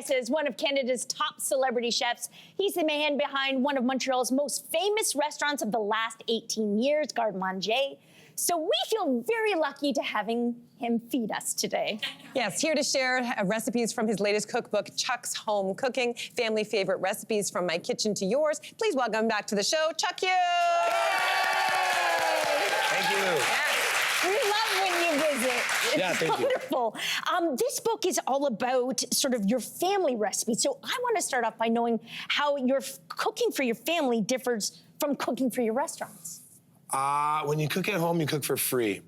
guest is one of Canada's top celebrity chefs. He's the man behind one of Montreal's most famous restaurants of the last 18 years, Garde Manger. So we feel very lucky to having him feed us today. Yes, here to share recipes from his latest cookbook, Chuck's Home Cooking, family favorite recipes from my kitchen to yours. Please welcome back to the show, Chuck Hughes. Thank you. Yes. We love when you visit. It's wonderful. This book is all about sort of your family recipes. So I want to start off by knowing how your cooking for your family differs from cooking for your restaurants. When you cook at home, you cook for free.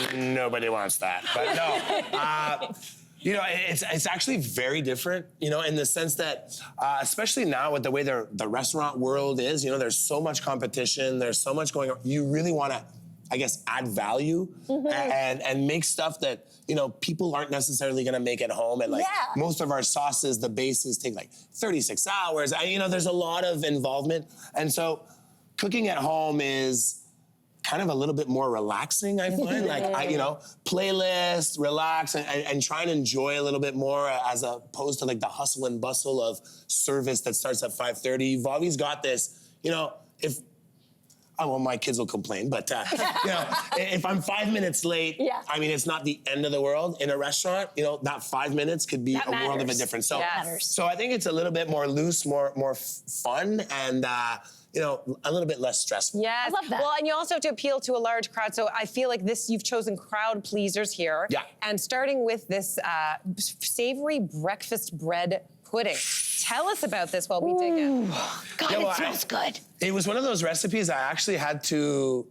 and nobody wants that. But no, you know, it's actually very different, you know, in the sense that, especially now with the way the restaurant world is, you know, there's so much competition, there's so much going on. You really want to, I guess, add value and make stuff that, you know, people aren't necessarily going to make at home. And like most of our sauces, the bases take like 36 hours. You know, there's a lot of involvement. And so cooking at home is kind of a little bit more relaxing, I find. Like, you know, playlist, relax, and try and enjoy a little bit more as opposed to like the hustle and bustle of service that starts at 5:30. You've always got this, you know, well, my kids will complain, but you know, if I'm 5 minutes late, I mean, it's not the end of the world. In a restaurant, you know, that 5 minutes could be a world of a difference. So, so I think it's a little bit more loose, more fun, and you know, a little bit less stressful. Yes. I love that. Well, and you also have to appeal to a large crowd. So I feel like you've chosen crowd pleasers here. Yeah. And starting with this savory breakfast bread pudding. Tell us about this while we dig in. God, Yeah, well, it smells good. It was one of those recipes I actually had to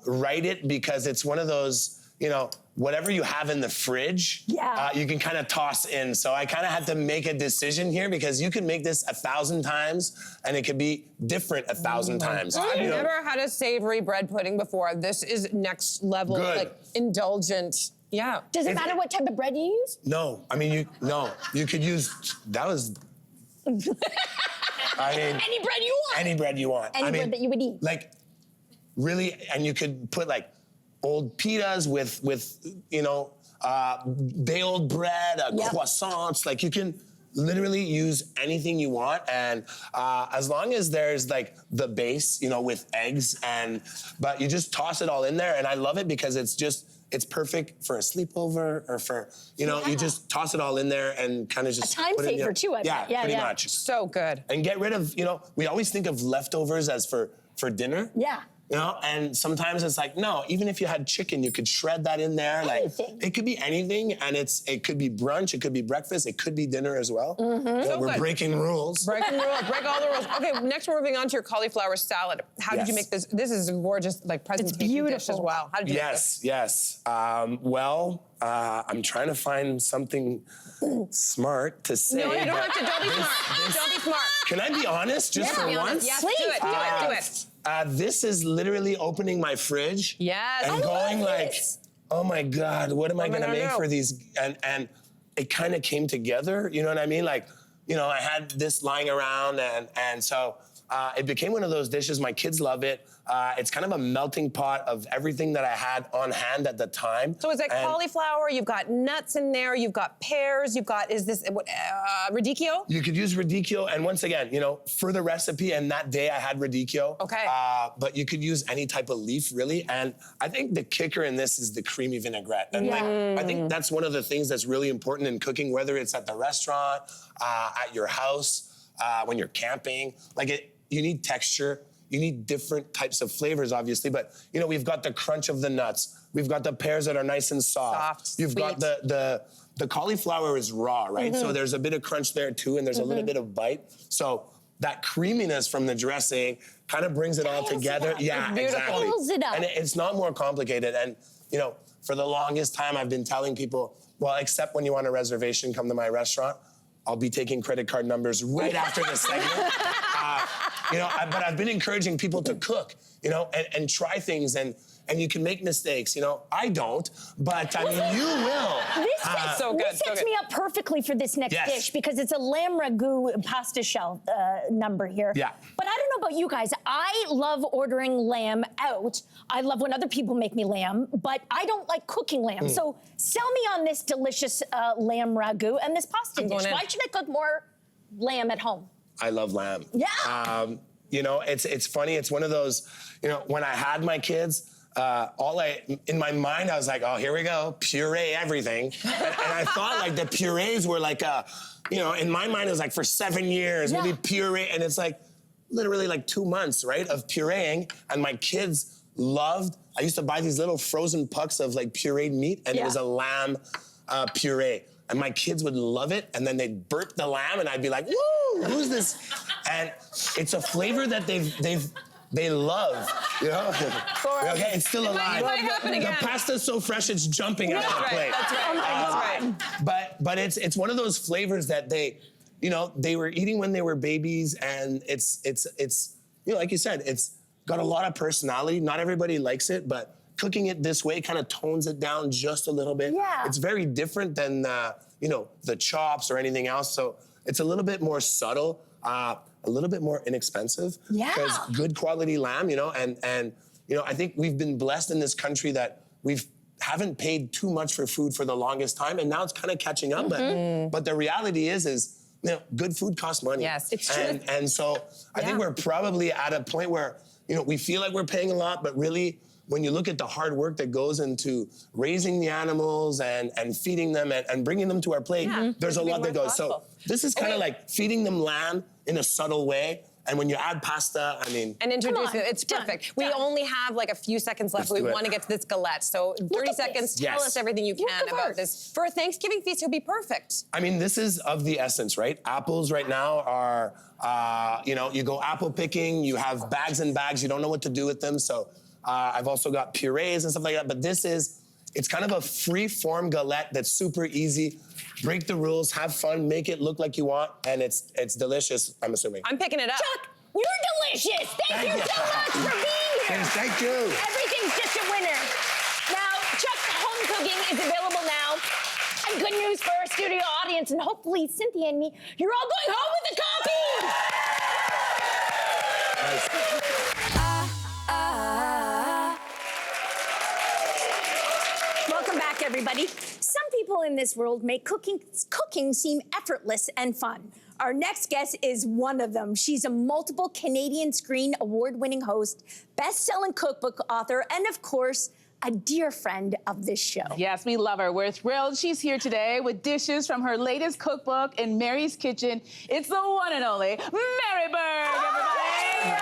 write it because it's one of those, you know, whatever you have in the fridge, you can kind of toss in. So I kind of had to make a decision here because you can make this 1,000 times and it could be different 1,000 times. I've never had a savory bread pudding before. This is next level, like indulgent. Yeah. Does it matter what type of bread you use? No, I mean, you could use, that was, I mean. Any bread you want. Any bread you want. Any bread that you would eat. Like, really, and you could put like old pitas with you know, day old bread, croissants. Like you can literally use anything you want, and as long as there's like the base, you know, with eggs, but you just toss it all in there, and I love it because it's perfect for a sleepover or for, you know, you just toss it all in there and kind of just a time put saver it too, I bet. Yeah, pretty much. So good. And get rid of, you know, we always think of leftovers as for dinner. Yeah. You know, and sometimes it's like, no, even if you had chicken, you could shred that in there. Anything. Like, it could be anything, and it could be brunch, it could be breakfast, it could be dinner as well. So we're breaking rules. Breaking rules, break all the rules. Okay, next we're moving on to your cauliflower salad. How did you make this? This is a gorgeous, like, presentation dish as well. How did you make this? Yes. Well, I'm trying to find something smart to say. No, you don't have to. Don't be smart. Don't be smart. Can I be honest just for once? Yes, Please, do it. This is literally opening my fridge. Yes. And going like, oh my God, what am I gonna make for these? And it kind of came together, you know what I mean? Like, you know, I had this lying around and so it became one of those dishes. My kids love it. It's kind of a melting pot of everything that I had on hand at the time. So is it cauliflower? You've got nuts in there. You've got pears. You've got, is this radicchio? You could use radicchio. And once again, you know, for the recipe, and that day I had radicchio. Okay. But you could use any type of leaf, really. And I think the kicker in this is the creamy vinaigrette. And like, I think that's one of the things that's really important in cooking, whether it's at the restaurant, at your house, when you're camping. Like, you need texture. You need different types of flavors, obviously, but you know, we've got the crunch of the nuts. We've got the pears that are nice and soft. You've got the cauliflower is raw, right? So there's a bit of crunch there too, and there's a little bit of bite. So that creaminess from the dressing kind of brings it all together. Yeah, exactly. Fills it up. And it's not more complicated. And you know, for the longest time, I've been telling people, well, except when you want a reservation, come to my restaurant. I'll be taking credit card numbers right after this segment. You know, but I've been encouraging people to cook, you know, and try things, and you can make mistakes. You know, I don't, but I mean, you will. This sets me up perfectly for this next dish because it's a lamb ragu pasta shell number here. Yeah. But I don't about you guys. I love ordering lamb out. I love when other people make me lamb, but I don't like cooking lamb. So sell me on this delicious lamb ragu and this pasta dish. Why should I cook more lamb at home? I love lamb. Yeah. You know, it's funny. It's one of those, you know, when I had my kids, in my mind, I was like, oh, here we go, puree everything. And I thought like the purees were like you know, in my mind, it was like for 7 years, maybe puree. And it's like literally like 2 months, right, of pureeing. And my kids loved, I used to buy these little frozen pucks of like pureed meat, and it was a lamb puree. And my kids would love it, and then they'd burp the lamb, and I'd be like, woo, who's this? And it's a flavor that they love, you know? Okay, it's still alive. It might happen again. The pasta's so fresh, it's jumping out of the plate. That's right. But it's one of those flavors that they, you know, they were eating when they were babies, and it's you know, like you said, it's got a lot of personality. Not everybody likes it, but cooking it this way kind of tones it down just a little bit. Yeah. It's very different than you know, the chops or anything else. So it's a little bit more subtle, a little bit more inexpensive. Yeah. Because good quality lamb, you know, and you know, I think we've been blessed in this country that haven't paid too much for food for the longest time, and now it's kind of catching up. But the reality is, you know, good food costs money. Yes, it's true. And so I think we're probably at a point where, you know, we feel like we're paying a lot, but really, when you look at the hard work that goes into raising the animals and feeding them and bringing them to our plate, there's a lot that goes. So this is kind of like feeding them lamb in a subtle way. And when you add pasta, I mean... And introduce it. It's perfect. We only have like a few seconds left. We want to get to this galette. So 30 seconds, tell us everything you can about this. For a Thanksgiving feast, it'll be perfect. I mean, this is of the essence, right? Apples right now are, you know, you go apple picking, you have bags and bags, you don't know what to do with them. So I've also got purees and stuff like that. But it's kind of a free-form galette that's super easy. Break the rules, have fun, make it look like you want, and it's delicious, I'm assuming. I'm picking it up. Chuck, you're delicious. Thank you so much for being here. Thank you. Everything's just a winner. Now, Chuck's home cooking is available now. And good news for our studio audience, and hopefully Cynthia and me, you're all going home with a copy. Nice. Welcome back, everybody. Some people in this world make cooking seem effortless and fun. Our next guest is one of them. She's a multiple Canadian Screen Award-winning host, best-selling cookbook author, and of course, a dear friend of this show. Yes, we love her. We're thrilled she's here today with dishes from her latest cookbook in Mary's Kitchen. It's the one and only Mary Berg, everybody.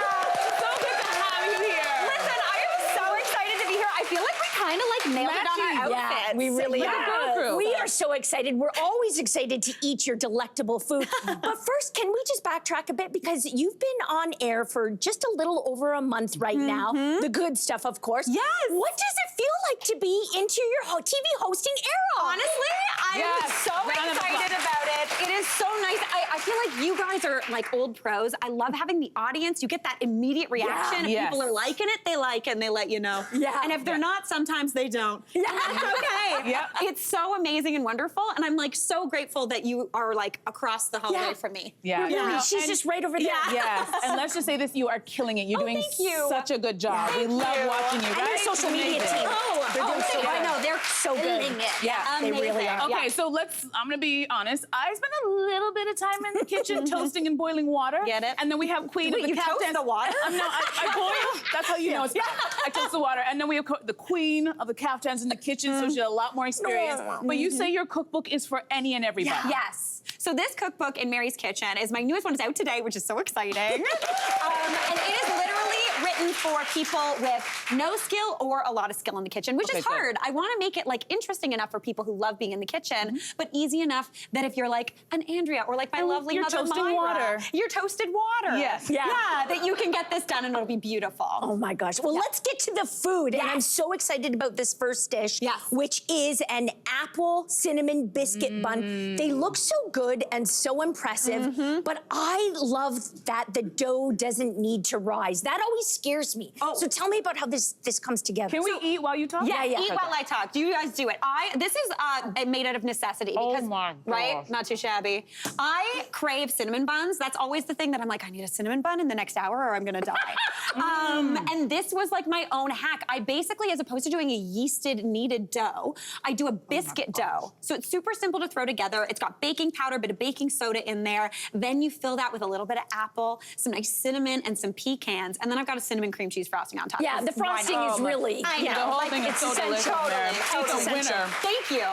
So good to have you here. Listen, I am so excited to be here. I feel like we kind of like nailed it on our outfits. Yeah, we really Look at the girl crew. We are so excited. We're always excited to eat your delectable food. But first, can we just backtrack a bit? Because you've been on air for just a little over a month right now. The good stuff, of course. Yes. What does it feel like to be into your TV hosting era? Honestly, I'm so excited about it. It is so nice. I feel like you guys are like old pros. I love having the audience. You get that immediate reaction. Yeah. If people are liking it, they like it, and they let you know. Yeah. And if they're not, sometimes they don't. Yeah. And that's okay. Yep. It's so amazing and wonderful, and I'm like so grateful that you are like across the hallway Yeah. from me. Yeah. Yeah. She's just right over there. Yes, and let's just say this, you are killing it. You're doing thank you. such a good job. We love watching you, And right? your social media Amazing. team. They're doing so I good. know, they're So good. killing it. Yeah, they really Amazing. are. Okay, so I'm gonna be honest. I spent a little bit of time in the kitchen toasting and boiling water. Get it? And then we have Queen Wait, of the you toast Caftans. the water? I boil. That's how you know it's bad. I toast the water. And then we have the Queen of the Caftans in the kitchen, so she had a lot more experience. But you say your cookbook is for any and everybody. Yes. So this cookbook in Mary's Kitchen is my newest one. It's out today, which is so exciting. And it is literally written for people with no skill or a lot of skill in the kitchen, which is good. hard. I want to make it like interesting enough for people who love being in the kitchen, but easy enough that if you're like an Andrea or like my lovely you're mother toasting Myra, water. you're toasted water. Yes. Yeah. Yeah, that you can get this done and it'll be beautiful. Oh my gosh. Well, let's get to the food. And I'm so excited about this first dish, which is an apple cinnamon biscuit bun. They look so good and so impressive, but I love that the dough doesn't need to rise. That always always scares me. Oh. So tell me about how this comes together. Can we eat while you talk? Yeah, yeah. eat while I talk. Do you guys do it? This is made out of necessity. Because, my right? gosh. Not too shabby. I crave cinnamon buns. That's always the thing that I'm like, I need a cinnamon bun in the next hour or I'm gonna die. And this was like my own hack. I basically, as opposed to doing a yeasted kneaded dough, I do a biscuit dough. So it's super simple to throw together. It's got baking powder, a bit of baking soda in there. Then you fill that with a little bit of apple, some nice cinnamon, and some pecans. And then I've got a cinnamon cream cheese frosting on top. Yeah, the frosting is really. I know. The whole like, thing is it's so delicious, essential. Mary. Totally. It's a winner. Thank you.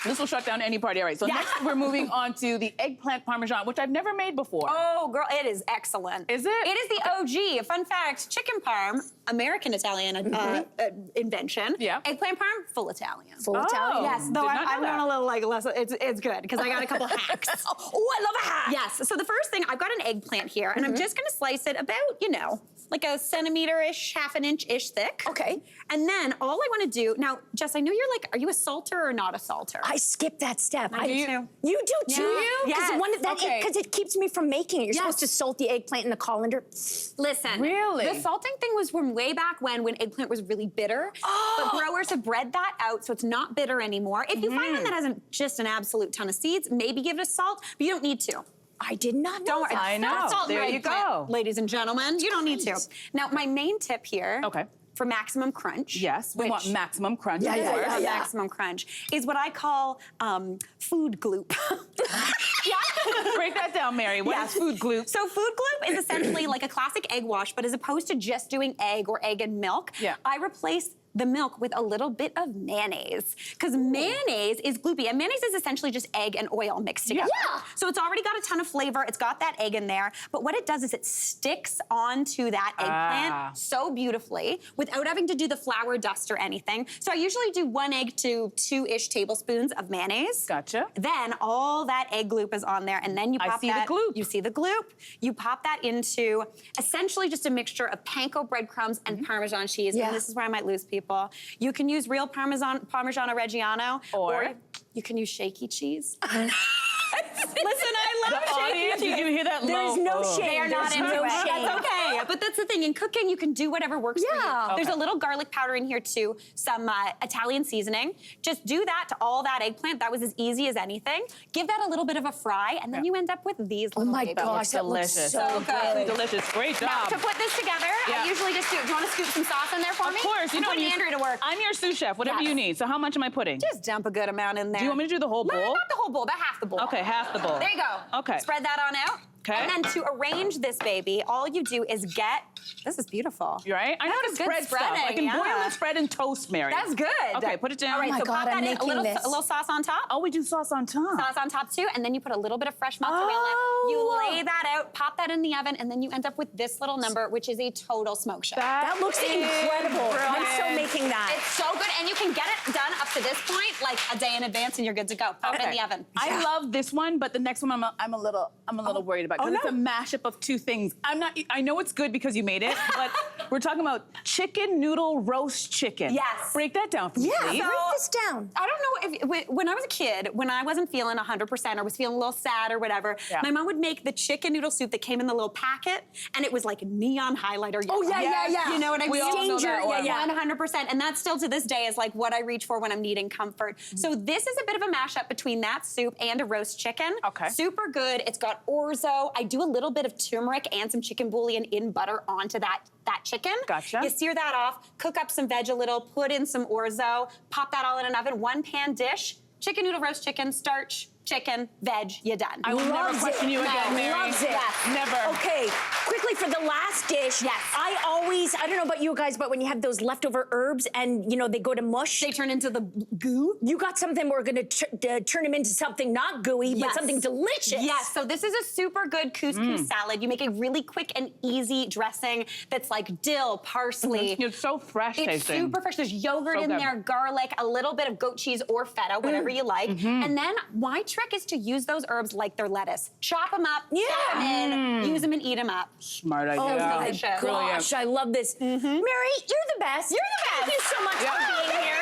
This will shut down any party. All right, so next we're moving on to the eggplant parmesan, which I've never made before. Oh, girl, it is excellent. Is it? It is the OG. Fun fact, chicken parm, American Italian invention. Yeah. Eggplant parm, full Italian. Full Italian. Yes, though Did not know I'm going that. a little like less, it's good because I got a couple hacks. Oh, I love a hack. Yes, so the first thing, I've got an eggplant here and I'm just gonna slice it about, like a centimeter-ish, half an inch-ish thick. Okay. And then all I wanna do, now, Jess, I know you're like, are you a salter or not a salter? I skip that step. I do too. You do too? Do you? Because Yes. Okay. it keeps me from making it. You're supposed to salt the eggplant in the colander. Listen, Really? the salting thing was from way back when eggplant was really bitter. Oh. But growers have bred that out, so it's not bitter anymore. If you find one that hasn't just an absolute ton of seeds, maybe give it a salt, but you don't need to. I did not know Don't worry. that. I know. Not salt in There your you eggplant, go. ladies and gentlemen. You don't need to. Now, my main tip here. Okay. For maximum crunch. Yes, we want maximum crunch, Yeah, of yeah, course. yeah. Maximum crunch is what I call food gloop. Break that down, Mary. What is food glue? So food gloop is essentially like a classic egg wash, but as opposed to just doing egg or egg and milk, Yeah. I replace the milk with a little bit of mayonnaise. Because mayonnaise is gloopy, and mayonnaise is essentially just egg and oil mixed together. Yeah. So it's already got a ton of flavor, it's got that egg in there, but what it does is it sticks onto that eggplant so beautifully without having to do the flour dust or anything. So I usually do 1 egg to 2-ish tablespoons of mayonnaise. Gotcha. Then all that egg gloop is on there, and then you I pop see the that. gloop. You see the gloop. You pop that into essentially just a mixture of panko breadcrumbs and Parmesan cheese. Yeah. And this is where I might lose people. You can use real Parmesan Reggiano, Or you can use shaky cheese. Listen, I love The shaky audience, cheese. did you hear that? There is low? no Oh. shame. They are not There's into no it. shame. That's okay. But that's the thing. In cooking, you can do whatever works for Yeah. you. There's a little garlic powder in here too, some Italian seasoning. Just do that to all that eggplant. That was as easy as anything. Give that a little bit of a fry, and then you end up with these Oh little my babies. gosh, that looks delicious. so So good. Delicious. Great Now, job. to put this together, Yeah. I usually just do you want to scoop some sauce in there for me? Of course. I'm putting you- Andrea to work. I'm your sous chef. Whatever Yes. you need. So how much am I putting? Just dump a good amount in there. Do you want me to do the whole No, bowl? not the whole bowl, about half the bowl. Okay, half the bowl. There you go. Okay. Spread that on out. Okay. And then to arrange this baby, all you do is get, this is beautiful. You right? I know how to That's good spread stuff. I spreading, can boil yeah. the spread and toast, Mary. That's good. Okay, put it down. All right, Oh my so God, pop that I'm in, making a this. little sauce on top. Oh, we do sauce on top. Sauce on top too, and then you put a little bit of fresh mozzarella. Oh. You lay that out, pop that in the oven, and then you end up with this little number, which is a total smoke show. That looks incredible. I'm so brilliant. making that. It's so good, and you can get it done up to this point like a day in advance, and you're good to go. Pop it in the oven. I love this one, but the next one I'm a little worried about because it's a mashup of two things. I know it's good because you made it, but we're talking about chicken noodle roast chicken. Yes. Break that down for me, Yeah, please. break this down. I don't know if when I was a kid, when I wasn't feeling 100% or was feeling a little sad or whatever, Yeah. my mom would make the chicken noodle soup that came in the little packet, and it was like neon highlighter. Oh, yeah, yellow. yeah, yeah. You know what I mean? We all know that one. yeah. 100%, and that still to this day is like what I reach for when I'm needing comfort. So this is a bit of a mashup between that soup and a roast chicken. Okay. Super good. It's got orzo. I do a little bit of turmeric and some chicken bouillon in butter onto that chicken. Gotcha. You sear that off, cook up some veg a little, put in some orzo, pop that all in an oven, 1-pan dish, chicken noodle roast chicken, starch, chicken, veg, you're done. I will never Loves question it. you again, No, Mary. loves it. Yes. Never. Okay, quickly for the last dish. Yes. I don't know about you guys, but when you have those leftover herbs and, they go to mush. They turn into the goo. You got something we're going to turn them into something not gooey, but Yes. something delicious. Yes, so this is a super good couscous salad. You make a really quick and easy dressing that's like dill, parsley. It's so fresh It's tasting. super fresh. There's yogurt So in good. there, garlic, a little bit of goat cheese or feta, whatever you like. And then my trick is to use those herbs like they're lettuce. Chop them up, Yeah. chop them in, use them and eat them up. Smart idea. Oh my delicious. gosh, Brilliant. I love this. Mary, you're the best. You're the best. Thank you so much for being here.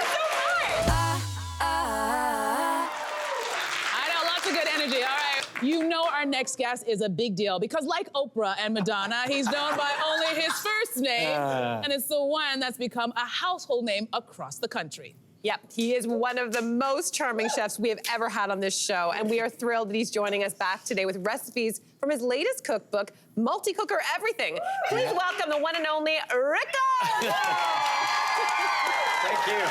I know, lots of good energy. All right. You know our next guest is a big deal because like Oprah and Madonna, he's known by only say his first name, and it's the one that's become a household name across the country. Yep, he is one of the most charming chefs we have ever had on this show, and we are thrilled that he's joining us back today with recipes from his latest cookbook, Multi-Cooker Everything. Please welcome the one and only Rico! Thank you.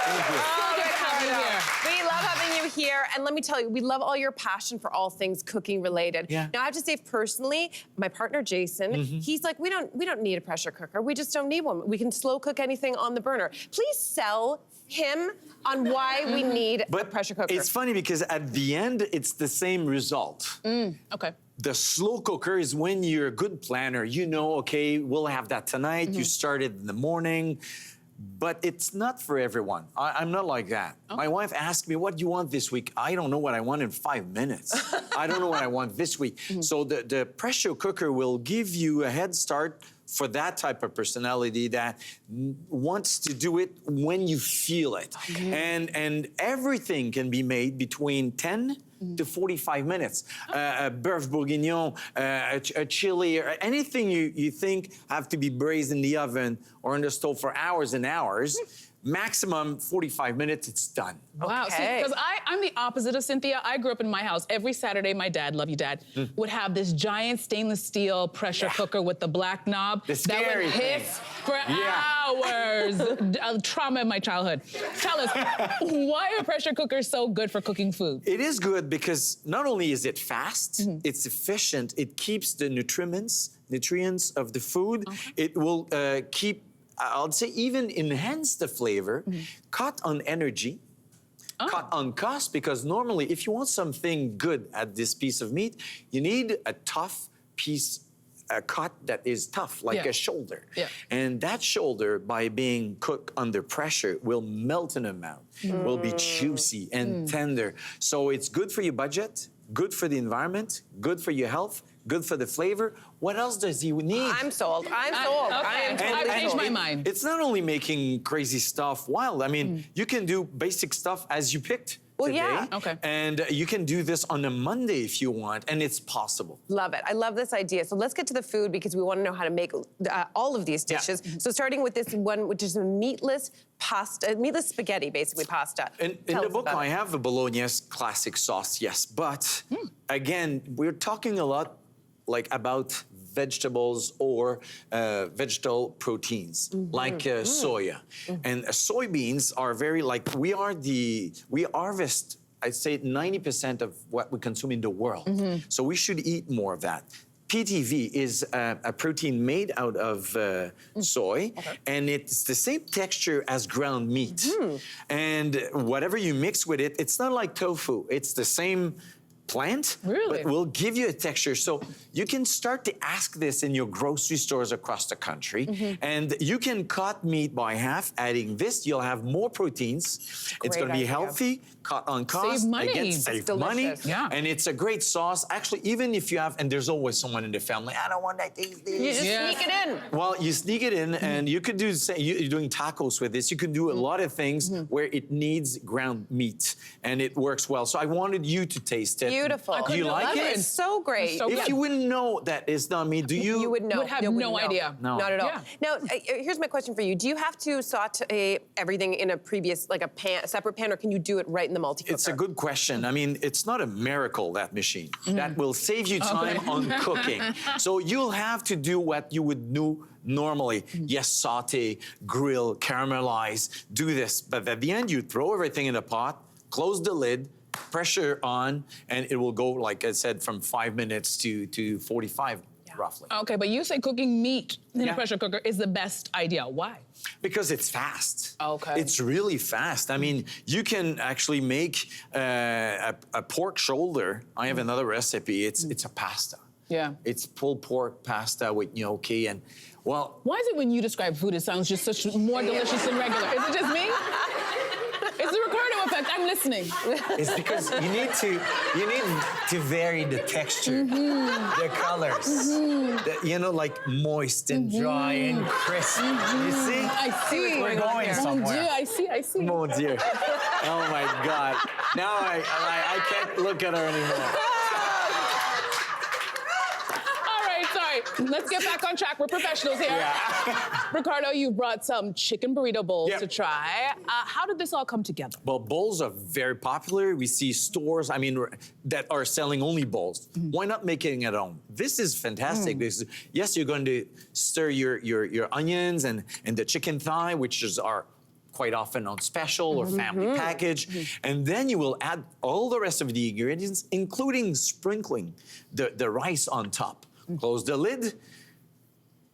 Thank you. So good having you here. We love having you here, and let me tell you, we love all your passion for all things cooking related. Yeah. Now, I have to say, personally, my partner Jason, he's like, we don't need a pressure cooker. We just don't need one. We can slow cook anything on the burner. Please sell him on why we need a pressure cooker. It's funny because at the end, it's the same result. Okay. The slow cooker is when you're a good planner. You know, okay, we'll have that tonight. You start it in the morning. But it's not for everyone. I'm not like that. My wife asked me, what do you want this week? I don't know what I want in 5 minutes. I don't know what I want this week. So the pressure cooker will give you a head start for that type of personality that wants to do it when you feel it. And everything can be made between 10 to 45 minutes. A beurre bourguignon, a chili, or anything you think have to be braised in the oven or in the stove for hours and hours, maximum 45 minutes, it's done. Wow, Okay. because I'm the opposite of Cynthia. I grew up in my house. Every Saturday, my dad, love you, Dad, would have this giant stainless steel pressure cooker with the black knob The that scary would thing. hiss for hours. Trauma in my childhood. Tell us, why are pressure cookers so good for cooking food? It is good because not only is it fast, it's efficient, it keeps the nutrients of the food. It will keep, I'll say, even enhance the flavor, cut on energy, cut on cost, because normally if you want something good at this piece of meat, you need a tough piece, a cut that is tough, like a shoulder. And that shoulder, by being cooked under pressure, will melt in the mouth, will be juicy and tender. So it's good for your budget, good for the environment, good for your health, good for the flavor. What else does he need? I'm sold. I'm sold. Okay. I am I've totally changed sold. my mind. It's not only making crazy stuff wild. I mean, you can do basic stuff as you picked today. yeah. Okay. And you can do this on a Monday if you want, and it's possible. Love it. I love this idea. So let's get to the food because we want to know how to make all of these dishes. So starting with this one, which is a meatless pasta, meatless spaghetti, basically pasta. In Tell the us book, about I it. have a Bolognese classic sauce, yes. But again, we're talking a lot like about vegetables or vegetable proteins, like soya. And soybeans are very, like, we harvest, I'd say 90% of what we consume in the world. So we should eat more of that. PTV is a protein made out of soy, and it's the same texture as ground meat. And whatever you mix with it, it's not like tofu. It's the same plant, Really? but will give you a texture. So you can start to ask this in your grocery stores across the country, and you can cut meat by half. Adding this, you'll have more proteins. It's going to be idea. healthy, cut on cost. money. Again, It's save delicious. money. Yeah. And it's a great sauce. Actually, even if you have, and there's always someone in the family, I don't want that. You just sneak it in. Well, you sneak it in, and you could do, say, you're doing tacos with this. You can do a lot of things where it needs ground meat, and it works well. So I wanted you to taste it. Beautiful. Do you like it? It's so great. So If you wouldn't know that it's not me, do you? You would know. Would have You no wouldn't know. idea. No. Not at all. Yeah. Now, here's my question for you. Do you have to saute everything in a previous, like a separate pan, or can you do it right in the multi-cooker? It's a good question. I mean, it's not a miracle, that machine. That will save you time on cooking. So you'll have to do what you would do normally. Yes, saute, grill, caramelize, do this. But at the end, you throw everything in a pot, close the lid, pressure on, and it will go, like I said, from 5 minutes to 45, roughly. Okay, but you say cooking meat in Yeah. a pressure cooker is the best idea. Why? Because it's fast. Okay. It's really fast. I mean, you can actually make a pork shoulder. I have another recipe. It's a pasta. Yeah. It's pulled pork pasta with gnocchi and, well, Why is it when you describe food, it sounds just such more delicious than regular? Is it just me? It's the Ricardo effect. I'm listening. It's because you need to vary the texture, the colors, like moist and dry and crisp. You see? I see. We're going Mon somewhere. Dieu, I see. Mon Dieu. Oh my God. Now I can't look at her anymore. All right, sorry. let's get back on track. We're professionals here. Ricardo, you brought some chicken burrito bowls to try. How did this all come together? Well, bowls are very popular. We see stores, that are selling only bowls. Why not making it at home? This is fantastic. Yes, you're going to stir your onions and the chicken thigh, which are quite often on special or family package. And then you will add all the rest of the ingredients, including sprinkling the rice on top. Close the lid.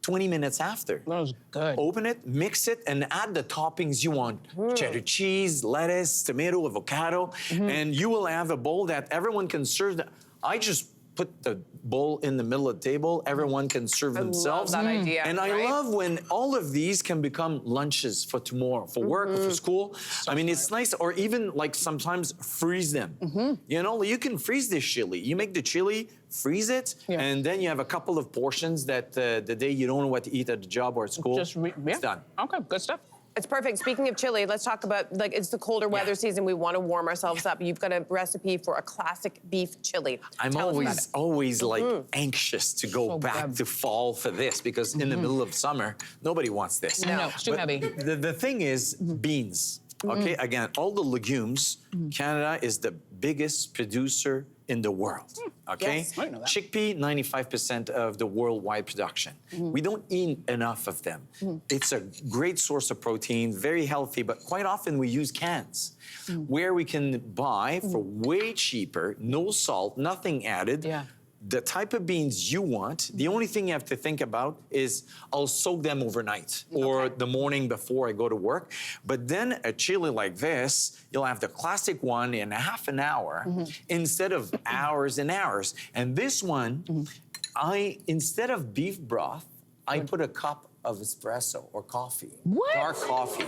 20 minutes after. That was good. Open it, mix it, and add the toppings you want. Cheddar cheese, lettuce, tomato, avocado, and you will have a bowl that everyone can serve. I just put the bowl in the middle of the table. Everyone can serve themselves. Love that idea. And I love when all of these can become lunches for tomorrow, for work or for school. It's nice, or even like sometimes freeze them. You know, you can freeze this chili. You make the chili, freeze it, and then you have a couple of portions that the day you don't know what to eat at the job or at school, it's done. Okay, good stuff. It's perfect. Speaking of chili, let's talk about, it's the colder weather season. We want to warm ourselves up. You've got a recipe for a classic beef chili. I'm always like anxious to go back to fall for this because in the middle of summer, nobody wants this. No, it's too heavy. The thing is beans. Okay, again, all the legumes, Canada is the biggest producer in the world. Okay? Yes, I know that. Chickpea, 95% of the worldwide production. We don't eat enough of them. It's a great source of protein, very healthy, but quite often we use cans where we can buy for way cheaper, no salt, nothing added. The type of beans you want, the only thing you have to think about is I'll soak them overnight or the morning before I go to work. But then a chili like this, you'll have the classic one in half an hour instead of hours and hours. And this one, instead of beef broth, I put a cup of espresso or coffee. What? Dark coffee.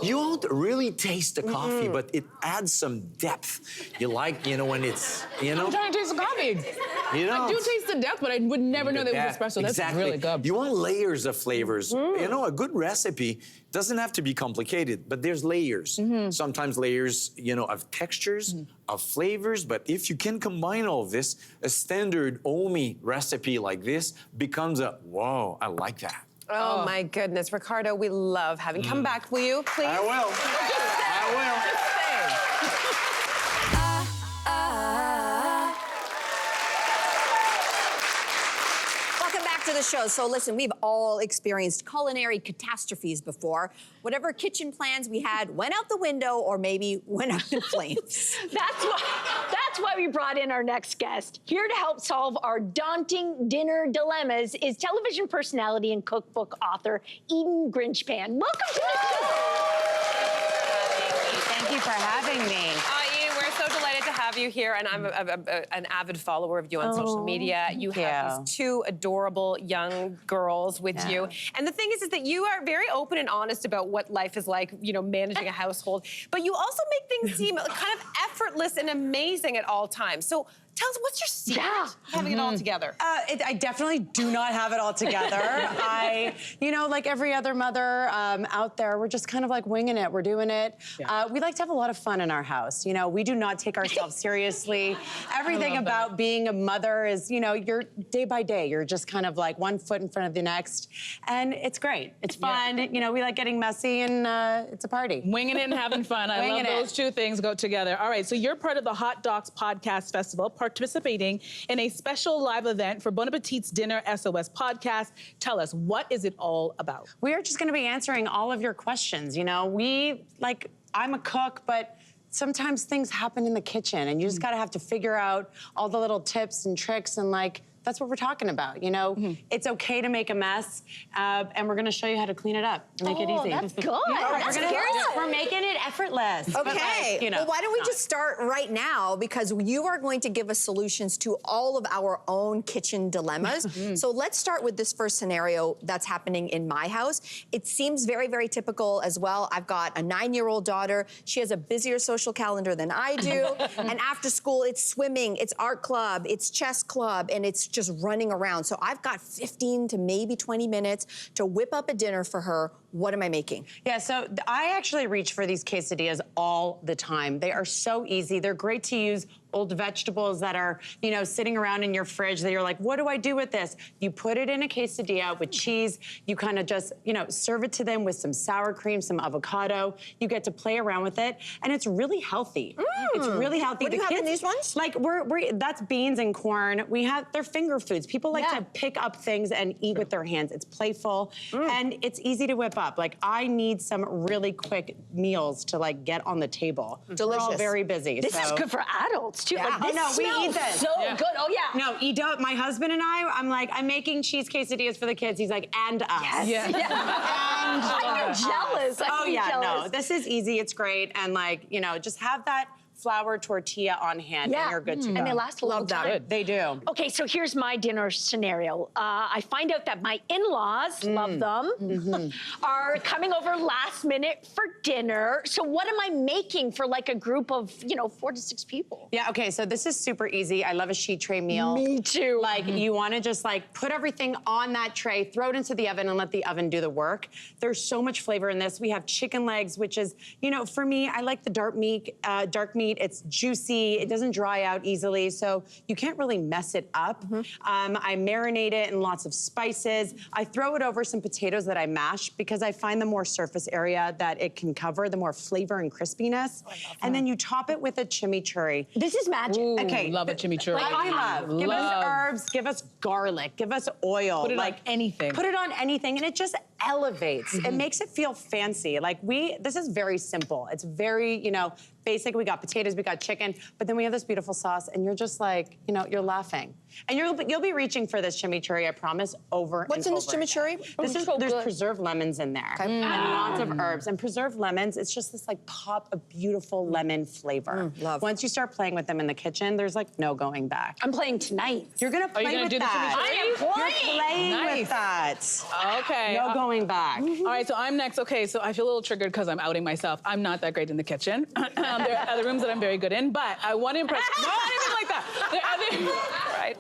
You won't really taste the coffee, but it adds some depth. You like, when it's, I'm trying to taste the coffee. I do taste the depth, but I would never know that was espresso. That's really good. You want layers of flavors. A good recipe doesn't have to be complicated, but there's layers. Sometimes layers, of textures, of flavors, but if you can combine all of this, a standard Omi recipe like this becomes whoa, I like that. Oh my goodness, Ricardo, we love having you. Come back, will you, please? I will. I will. Welcome back to the show. So listen, we've all experienced culinary catastrophes before. Whatever kitchen plans we had went out the window or maybe went up in flames. That's why we brought in our next guest. Here to help solve our daunting dinner dilemmas is television personality and cookbook author Eden Grinchpan. Welcome to the show. Thank you for having me. Eden, we're so delighted to have you here, and I'm an avid follower of you on social media. You have these two adorable young girls with you. And the thing is that you are very open and honest about what life is like, managing a household, but you also make things seem kind of effortless and amazing at all times. So tell us, what's your secret having it all together? I definitely do not have it all together. Like every other mother out there, we're just kind of like winging it. We're doing it. We like to have a lot of fun in our house. We do not take ourselves seriously. Everything about being a mother is, you're day by day. You're just kind of like one foot in front of the next. And it's great. It's fun. We like getting messy and it's a party. Winging it and having fun. I love those two things go together. All right, so you're part of the Hot Docs Podcast Festival, participating in a special live event for Bon Appetit's Dinner SOS podcast. Tell us, what is it all about? We are just going to be answering all of your questions. I'm a cook, but sometimes things happen in the kitchen and you just gotta have to figure out all the little tips and tricks and that's what we're talking about, It's okay to make a mess, and we're gonna show you how to clean it up and make it easy. That's good. We're making it effortless. Okay, well, why don't we just start right now, because you are going to give us solutions to all of our own kitchen dilemmas. So let's start with this first scenario that's happening in my house. It seems very, very typical as well. I've got a 9-year-old daughter. She has a busier social calendar than I do. And after school, it's swimming, it's art club, it's chess club, and it's just running around. So I've got 15 to maybe 20 minutes to whip up a dinner for her what am I making? Yeah, so I actually reach for these quesadillas all the time. They are so easy. They're great to use old vegetables that are, sitting around in your fridge that you're like, what do I do with this? You put it in a quesadilla with cheese. You kind of just, serve it to them with some sour cream, some avocado. You get to play around with it, and it's really healthy. It's really healthy. What do you have in these ones? Like, that's beans and corn. They're finger foods. People like to pick up things and eat with their hands. It's playful, and it's easy to whip up. Like, I need some really quick meals to, like, get on the table. Delicious. We're all very busy. This is good for adults too. Yeah. Like, this we smells eat this. so good. Oh yeah. No, my husband and I'm like, I'm making cheese quesadillas for the kids. He's like, and us. Yes. And I'm jealous. I'm jealous. no, this is easy. It's great. And just have that flour tortilla on hand and you're good to go. And they last a long time. Good. They do. Okay, so here's my dinner scenario. I find out that my in-laws, love them, are coming over last minute for dinner. So what am I making for like a group of, 4 to 6 people? Yeah, okay, so this is super easy. I love a sheet tray meal. Me too. Like, you wanna just put everything on that tray, throw it into the oven and let the oven do the work. There's so much flavor in this. We have chicken legs, which is, for me, I like the dark meat. It's juicy, it doesn't dry out easily, so you can't really mess it up. I marinate it in lots of spices. I throw it over some potatoes that I mash because I find the more surface area that it can cover, the more flavor and crispiness. And then you top it with a chimichurri. This is magic. Ooh, Okay. love a chimichurri. Like I love. Give us herbs, give us garlic, give us oil. Put it on anything. Put it on anything, and it just elevates. It makes it feel fancy. This is very simple. It's very, basic. We got potatoes, we got chicken, but then we have this beautiful sauce, and you're just like, you're laughing. And you'll be reaching for this chimichurri, I promise, over What's in this chimichurri? There's preserved lemons in there. And lots of herbs. And preserved lemons, it's just this pop of beautiful lemon flavor. Love. Once you start playing with them in the kitchen, there's no going back. I'm playing tonight. You're gonna play gonna with do the that. chimichurri? I am You're playing Nice. with that. Okay. No going back. All right, so I'm next. Okay, so I feel a little triggered because I'm outing myself. I'm not that great in the kitchen. There are other rooms that I'm very good in, but I want to impress. No, I didn't mean like that. There are other, right?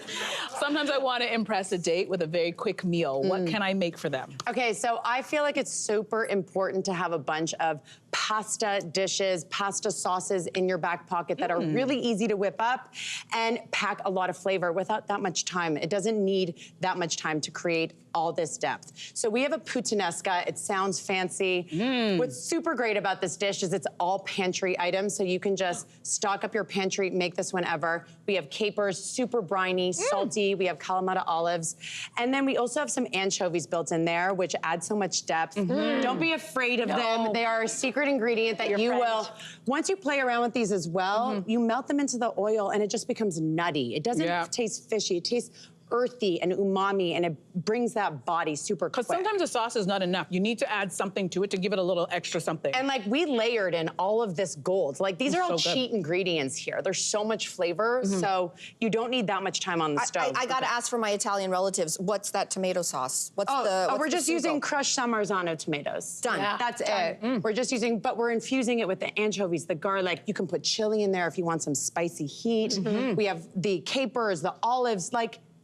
Sometimes I want to impress a date with a very quick meal. What can I make for them? Okay, so I feel like it's super important to have a bunch of pasta dishes, pasta sauces in your back pocket that are really easy to whip up and pack a lot of flavor without that much time. It doesn't need that much time to create all this depth. So we have a puttanesca. It sounds fancy. What's super great about this dish is it's all pantry items, so you can just stock up your pantry, make this whenever. We have capers, super briny, salty. We have Kalamata olives. And then we also have some anchovies built in there, which add so much depth. Don't be afraid of them. They are a secret ingredient that you will, once you play around with these as well, you melt them into the oil and it just becomes nutty. It doesn't taste fishy. It tastes earthy and umami, and it brings that body super quick. Because sometimes the sauce is not enough. You need to add something to it to give it a little extra something. And we layered in all of this gold. These are all so good. cheat ingredients here. There's so much flavor, so you don't need that much time on the stove. I gotta ask for my Italian relatives, what's that tomato sauce? What's we're the just sugo? using crushed San Marzano tomatoes. Done. Yeah. That's it. We're just using, but we're infusing it with the anchovies, the garlic. You can put chili in there if you want some spicy heat. We have the capers, the olives,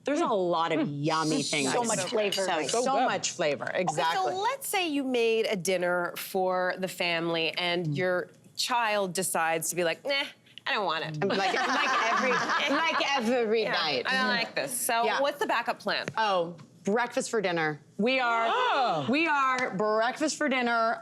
there's a lot of yummy things. So much flavor. So much flavor, exactly. Okay, so let's say you made a dinner for the family and your child decides to be like, nah, I don't want it. like every night. I don't like this. So what's the backup plan? Oh, breakfast for dinner. We are breakfast for dinner.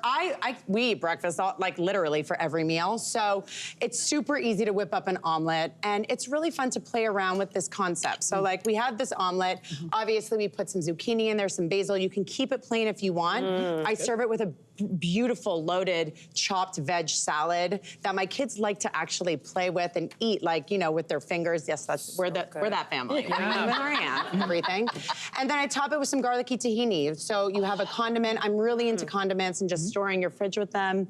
We eat breakfast literally for every meal. So it's super easy to whip up an omelet, and it's really fun to play around with this concept. So we have this omelet. Obviously, we put some zucchini in there, some basil. You can keep it plain if you want. I serve it with a beautiful loaded chopped veg salad that my kids like to actually play with and eat with their fingers. Yes, we're that family. Yeah. There I am, everything. And then I top it with some garlicky tahini. So you have a condiment. I'm really into condiments and just storing your fridge with them.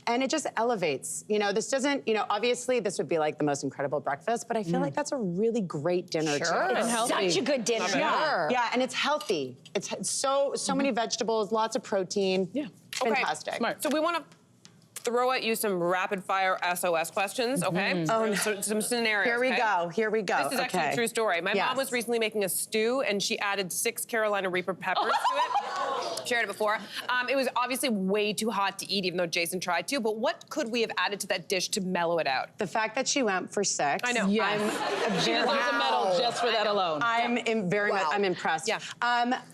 And it just elevates. This doesn't, obviously this would be the most incredible breakfast, but I feel like that's a really great dinner too. It's such a good dinner. Yeah, and it's healthy. It's so many vegetables, lots of protein. Yeah. Fantastic. Okay. So we want to throw at you some rapid fire SOS questions, okay? Some scenarios. Here we go. This is actually a true story. My mom was recently making a stew and she added 6 Carolina Reaper peppers to it. shared it before. It was obviously way too hot to eat, even though Jason tried to. But what could we have added to that dish to mellow it out? The fact that she went for 6. I know. Yes. I'm She deserves a medal just for that alone. I'm I'm impressed. Yeah.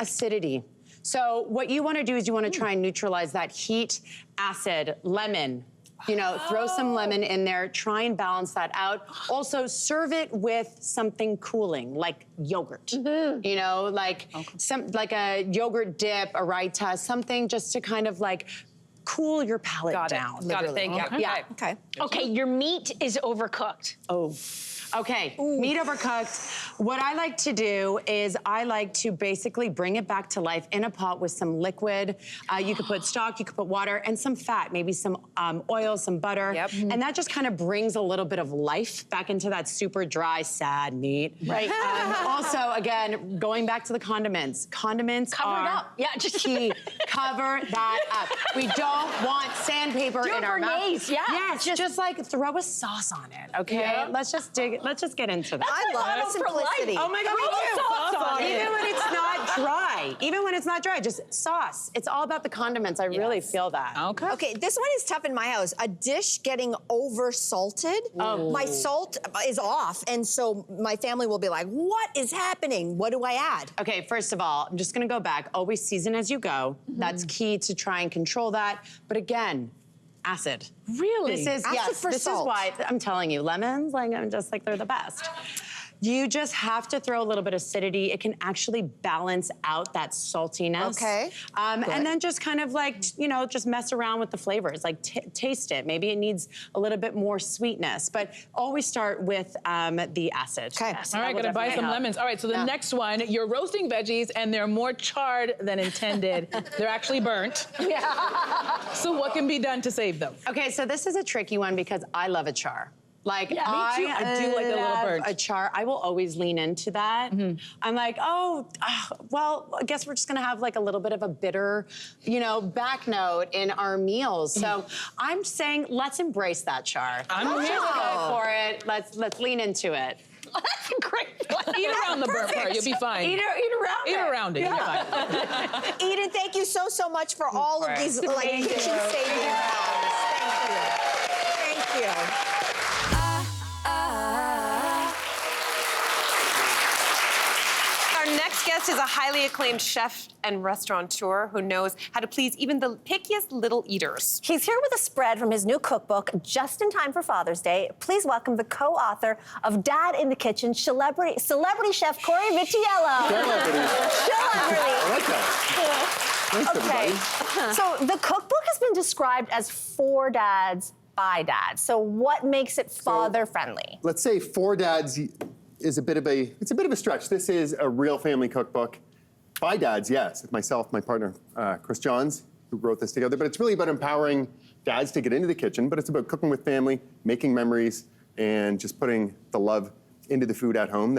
Acidity. So what you want to do is you want to try and neutralize that heat, acid, lemon. You know, throw some lemon in there, try and balance that out. Also, serve it with something cooling, like yogurt. You know, like a yogurt dip, a raita, something just to kind of like cool your palate down. Got it, thank you. Okay. Yeah. Okay. Okay, your meat is overcooked. Oh. Okay, meat overcooked. What I like to do is I like to basically bring it back to life in a pot with some liquid. You could put stock, you could put water, and some fat, maybe some oil, some butter. Yep. And that just kind of brings a little bit of life back into that super dry, sad meat. Right. Also, again, going back to the condiments. Condiments Cover it are up. Yeah, just key. Cover that up. We don't want sandpaper Do it in our for mouth. Nays, yeah. Yes, just like throw a sauce on it, okay? Yeah. Let's just get into that. I love the simplicity. Oh my God, Throw me too. sauce on it. Even when it's not dry. Even when it's not dry, just sauce. It's all about the condiments. I really feel that. Okay. Okay, this one is tough in my house. A dish getting over salted. My salt is off, and so my family will be like, "What is happening? What do I add?" Okay, first of all, I'm just gonna go back. Always season as you go. That's key to try and control that. But again, acid. Really? This is Acid for this salt. is why I'm telling you, lemons, like I'm just like they're the best. You just have to throw a little bit of acidity. It can actually balance out that saltiness. Okay. And then just kind of like, you know, just mess around with the flavors. Like taste it. Maybe it needs a little bit more sweetness, but always start with the acid. Okay. Yes, All that right, will gonna buy definitely some help. lemons. All right, so the next one, you're roasting veggies and they're more charred than intended. They're actually burnt. Yeah. So what can be done to save them? Okay, so this is a tricky one because I love a char. Like, me too. I do like a little love burnt. a char. I will always lean into that. I'm like, well, I guess we're just gonna have like a little bit of a bitter, you know, back note in our meals. So I'm saying let's embrace that char. I'm Let's here just for go for it. Let's lean into it. That's a great one. Eat around the burnt part, you'll be fine. Eat around Eat it. around it, you'll be fine. Eden, thank you so much for all of these like kitchen saving Thank you. Our next guest is a highly acclaimed chef and restaurateur who knows how to please even the pickiest little eaters. He's here with a spread from his new cookbook, just in time for Father's Day. Please welcome the co-author of Dad in the Kitchen, celebrity chef Corey Vitiello. Celebrity. I like that. Thanks, Okay. everybody. So the cookbook has been described as for dads by dads. So what makes it father-friendly? Let's say For Dads is a bit of a stretch. This is a real family cookbook by dads, yes. It's myself, my partner, Chris Johns, who wrote this together. But it's really about empowering dads to get into the kitchen, but it's about cooking with family, making memories, and just putting the love into the food at home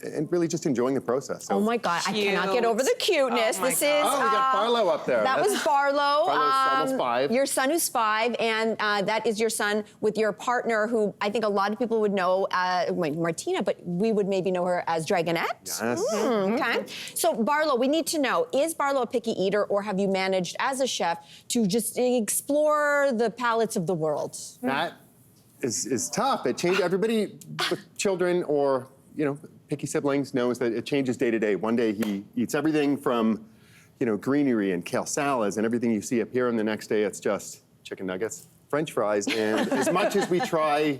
and really just enjoying the process. So, Oh my God, I cannot get over the cuteness. Oh my This God. is. we got Barlow up there. That was Barlow. Barlow's almost 5. Your son who's 5, and that is your son with your partner, who I think a lot of people would know, Martina, but we would maybe know her as Dragonette. Yes. Okay. So Barlow, we need to know: is Barlow a picky eater, or have you managed as a chef to just explore the palates of the world? That is tough. It changes. Everybody with children or, you know, picky siblings knows that it changes day to day. One day he eats everything from, you know, greenery and kale salads and everything you see up here, and the next day it's just chicken nuggets, French fries, and as much as we try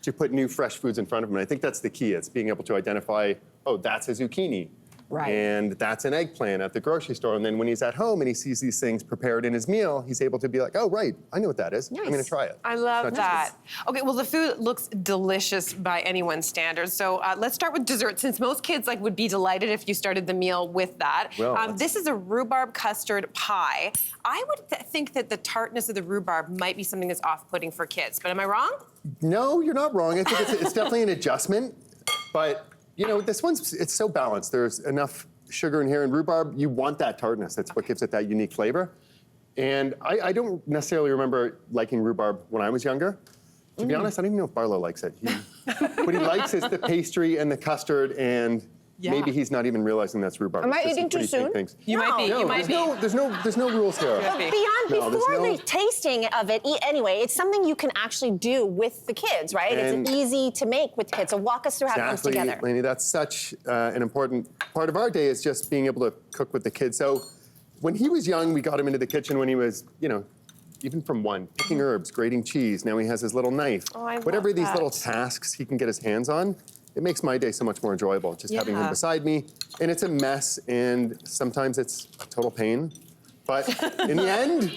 to put new fresh foods in front of him, and I think that's the key. It's being able to identify, oh, that's a zucchini. Right. And that's an eggplant at the grocery store. And then when he's at home and he sees these things prepared in his meal, he's able to be like, oh, right, I know what that is. I'm gonna try it. I It's love not that. just- Okay, well, the food looks delicious by anyone's standards. So let's start with dessert, since most kids would be delighted if you started the meal with that. Well, This is a rhubarb custard pie. I would think that the tartness of the rhubarb might be something that's off-putting for kids, but am I wrong? No, you're not wrong. I think it's definitely an adjustment, but you know, it's so balanced. There's enough sugar in here, and rhubarb, you want that tartness. That's what gives it that unique flavor. And I don't necessarily remember liking rhubarb when I was younger. To be honest, I don't even know if Barlow likes it. What he likes is the pastry and the custard and, maybe he's not even realizing that's rhubarb. Am It's I just some eating too pretty faint soon? things. You might be. No, You might be. there's no rules here. But beyond, No, there's before no- the tasting of it, anyway, it's something you can actually do with the kids, right? And- It's easy to make with kids. So walk us through how it comes Exactly, together. Lainey, that's such an important part of our day is just being able to cook with the kids. So when he was young, we got him into the kitchen when he was, even from 1, picking herbs, grating cheese. Now he has his little knife. Oh, I love Whatever these that. little tasks he can get his hands on, it makes my day so much more enjoyable, just having him beside me. And it's a mess, and sometimes it's a total pain. But in the end,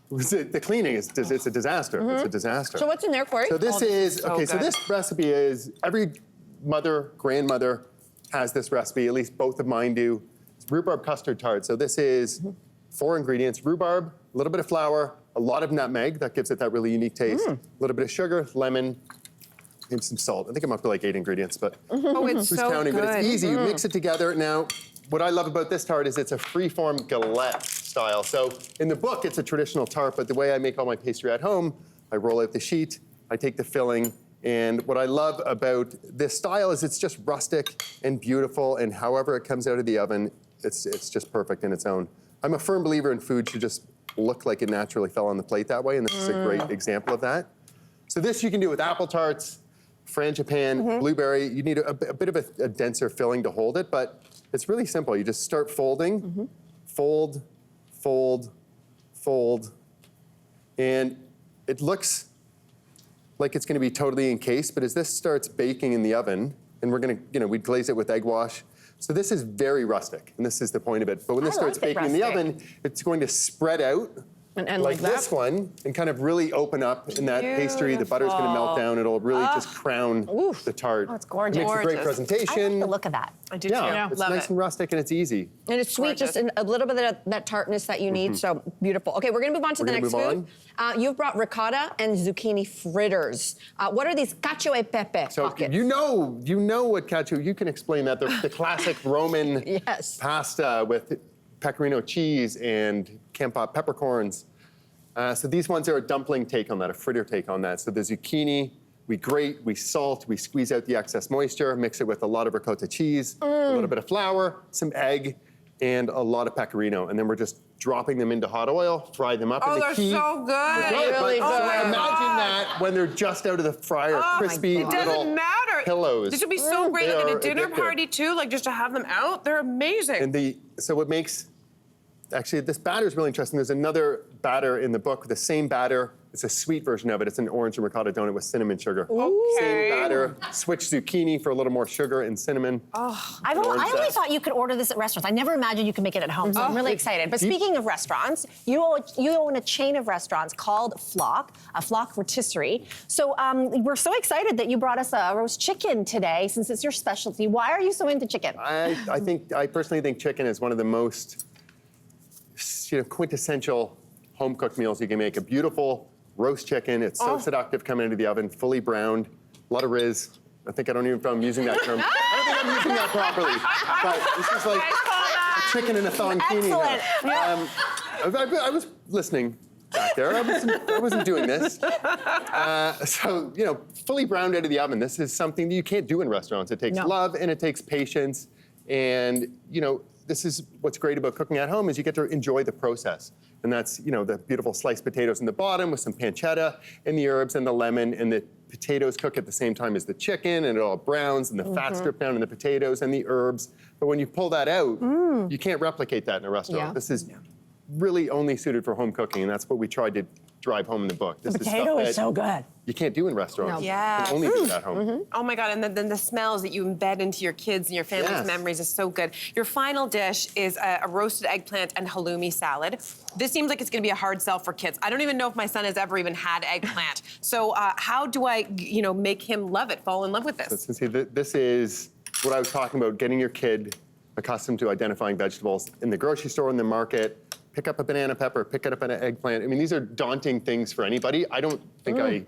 the cleaning is it's a disaster. It's a disaster. So what's in there, Corey? So this is, so okay, so good. this recipe is, every mother, grandmother has this recipe, at least both of mine do. It's rhubarb custard tart. So this is 4 ingredients, rhubarb, a little bit of flour, a lot of nutmeg, that gives it that really unique taste, a little bit of sugar, lemon, and some salt. I think I'm up to like 8 ingredients, but Oh, it's who's so counting? good. But it's easy, you mix it together. Now, what I love about this tart is it's a free-form galette style. So in the book, it's a traditional tart, but the way I make all my pastry at home, I roll out the sheet, I take the filling, and what I love about this style is it's just rustic and beautiful, and however it comes out of the oven, it's just perfect in its own. I'm a firm believer in food should just look like it naturally fell on the plate that way, and this is a great example of that. So this you can do with apple tarts, frangipane, blueberry. You need a bit of a denser filling to hold it, but it's really simple. You just start folding, fold, fold, fold, and it looks like it's gonna be totally encased, but as this starts baking in the oven, and we're gonna, we glaze it with egg wash. So this is very rustic, and this is the point of it. But when this starts like it baking in the rustic. oven, it's going to spread out And like like this one, and kind of really open up in that pastry. The butter's gonna melt down. It'll really just crown the tart. Oh, it's gorgeous. It makes a great Gorgeous. I presentation. like the look of that. I do Yeah, too. it's Love nice it. and rustic, and it's easy. And it's sweet, just a little bit of that tartness that you need, so beautiful. Okay, we're gonna move on to the We're next gonna food. move You've brought ricotta and zucchini fritters. What are these cacio e pepe So pockets? you know what cacio, you can explain that. The classic Roman Yes. pasta with pecorino cheese and campa peppercorns. So these ones are a dumpling take on that, a fritter take on that. So the zucchini, we grate, we salt, we squeeze out the excess moisture, mix it with a lot of ricotta cheese, a little bit of flour, some egg, and a lot of pecorino. And then we're just dropping them into hot oil, fry them up. Oh, and the they're key, so good. They're Really but good. imagine that when they're just out of the fryer, crispy It little doesn't matter. pillows. This would be so great They like at are a dinner addictive. party too, like just to have them out. They're amazing. And so what makes, actually this batter is really interesting. There's another batter in the book, the same batter. It's a sweet version of it. It's an orange and ricotta donut with cinnamon sugar. Same batter, switch zucchini for a little more sugar and cinnamon. I only thought you could order this at restaurants. I never imagined you could make it at home, so I'm really excited. But speaking of restaurants, you own a chain of restaurants called Flock, a Flock rotisserie. So we're so excited that you brought us a roast chicken today, since it's your specialty. Why are you so into chicken? I personally think chicken is one of the most quintessential home cooked meals you can make. A beautiful roast chicken. It's so seductive coming into the oven, fully browned, a lot of rizz. I don't even know if I'm using that term. I don't think I'm using that properly. But this is like a chicken in a thonkini. Excellent. I was listening back there. I wasn't doing this. So, fully browned out of the oven. This is something that you can't do in restaurants. It takes love and it takes patience. And, this is what's great about cooking at home is you get to enjoy the process. And that's, the beautiful sliced potatoes in the bottom with some pancetta and the herbs and the lemon, and the potatoes cook at the same time as the chicken, and it all browns, and the fat strip down in the potatoes and the herbs. But when you pull that out, you can't replicate that in a restaurant. Yeah. This is really only suited for home cooking, and that's what we tried to drive home in the book. This The potato is so good. You can't do in restaurants. No. Yeah. You can only do it at home. Oh my God, and then the smells that you embed into your kids and your family's Yes. memories is so good. Your final dish is a roasted eggplant and halloumi salad. This seems like it's gonna be a hard sell for kids. I don't even know if my son has ever even had eggplant. So how do I, make him love it, fall in love with this? So see, this is what I was talking about, getting your kid accustomed to identifying vegetables in the grocery store, in the market. Pick up a banana pepper, pick up an eggplant. I mean, these are daunting things for anybody. I don't think I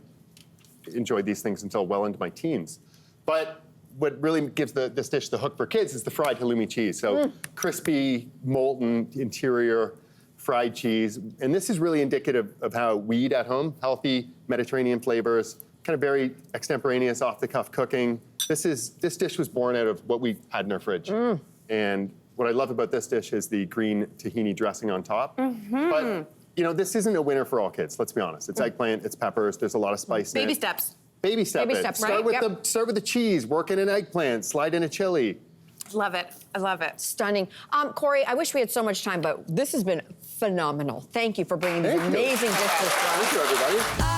enjoyed these things until well into my teens. But what really gives this dish the hook for kids is the fried halloumi cheese. So crispy, molten interior, fried cheese. And this is really indicative of how we eat at home, healthy Mediterranean flavors, kind of very extemporaneous, off-the-cuff cooking. This dish was born out of what we had in our fridge. And what I love about this dish is the green tahini dressing on top. But, you know, this isn't a winner for all kids, let's be honest. It's eggplant, it's peppers, there's a lot of spice in it. Baby steps. Baby step Baby it. steps, Start right? with start with the cheese, work in an eggplant, slide in a chili. Love it. I love it. Stunning. Corey, I wish we had so much time, but this has been phenomenal. Thank you for bringing these amazing dishes to us. Thank you, everybody.